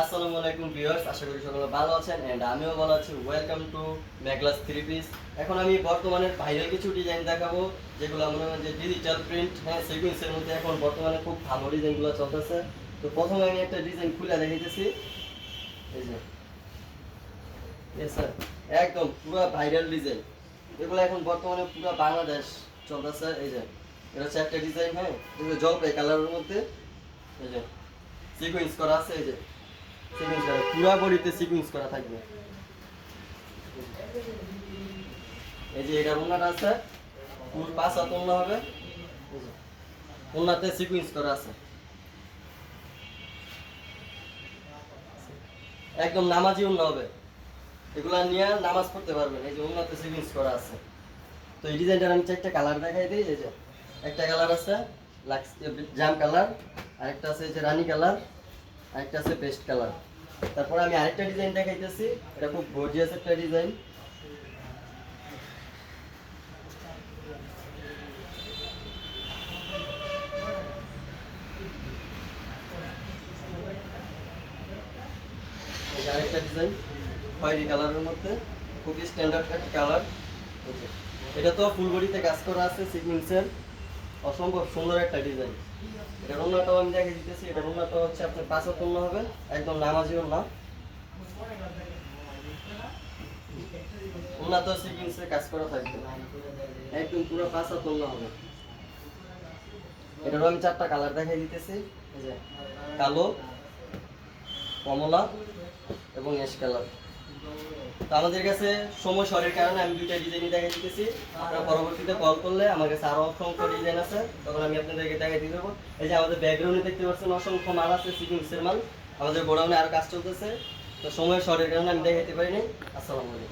আসসালামু আলাইকুম ভিউয়ার্স, আশা করি সকলে ভালো আছেন এন্ড আমিও ভালো আছি। Welcome to Meghla's three piece. এখন আমি বর্তমানে ভাইরাল কিছু ডিজাইন দেখাবো, যেগুলো মনে হয় যে ডিজিটাল প্রিন্ট, হ্যাঁ, সিকোয়েন্সের মধ্যে এখন বর্তমানে খুব ভালো ডিজাইনগুলো চলতেছে। তো প্রথমে আমি একটা ডিজাইন খুলে দেখাইতেছি। এই যে স্যার, একদম পুরো ভাইরাল ডিজাইন। এগুলো এখন বর্তমানে পুরো বাংলাদেশ চলতেছে। এই যে এটা হচ্ছে একটা ডিজাইন, হ্যাঁ, এগুলো জলপাই কালারের মধ্যে। এই যে সিকোয়েন্স করা আছে। এই যে সিকুয়েন্স করা পুরো বডিতে সিকুয়েন্স করা থাকবে। এই যে এটা ওন্নাটা আছে, পুরো পাঁচ হাত ওন্না হবে। এই যে ওন্নাতে সিকুয়েন্স করা আছে, একদম নামাজি ওন্না হবে। এগুলা নিয়ে নামাজ পড়তে পারবেন। এই যে ওন্নাতে সিকুয়েন্স করা আছে। তো এই ডিজাইনটার আমি একটা কালার দেখাই দিই। এই যে একটা কালার আছে লাক্স জাম কালার, আরেকটা আছে এই যে রানী কালার, আরেকটা আছে পেস্ট কালার। তারপর আমি আরেকটা ডিজাইন দেখাইতেছি, এটা খুব গর্জিয়াস একটা ডিজাইন। আরেকটা ডিজাইন খয়েরি কালারের মধ্যে, খুবই স্ট্যান্ডার্ড একটা কালার। এটা তো ফুল বডিতে কাজ করা আছে সিকুয়েন্সের, অসম্ভব সুন্দর একটা ডিজাইন। এটার ওন্নাটাও আমি দেখে দিতেছি। এটার ওন্নাটা হচ্ছে আপনার পাঁচ হাত ওন্না হবে, একদম নামাজি ওন্না। ওন্নাতেও সিকুয়েন্সের কাজ করা থাকবে, একদম পুরো পাঁচ হাত ওন্না হবে। এটারও আমি চারটা কালার দেখাই দিতেছি। এই যে কালো, কমলা এবং অ্যাশ কালার। তো আমাদের কাছে সময় শর্টের কারণে আমি দুইটা ডিজাইনই দেখাই দিতেছি। আপনারা পরবর্তীতে কল করলে আমার কাছে আরো অসংখ্য ডিজাইন আছে, তখন আমি আপনাদেরকে দেখাই দিয়ে দেবো। এই যে আমাদের ব্যাকগ্রাউন্ডে দেখতে পাচ্ছেন অসংখ্য মাল আছে, সিকুয়েন্সের মাল। আমাদের গোডাউনে আরো কাজ চলতেছে, তো সময় শর্টের কারণে আমি দেখাইতে পারিনি। আসসালামু আলাইকুম।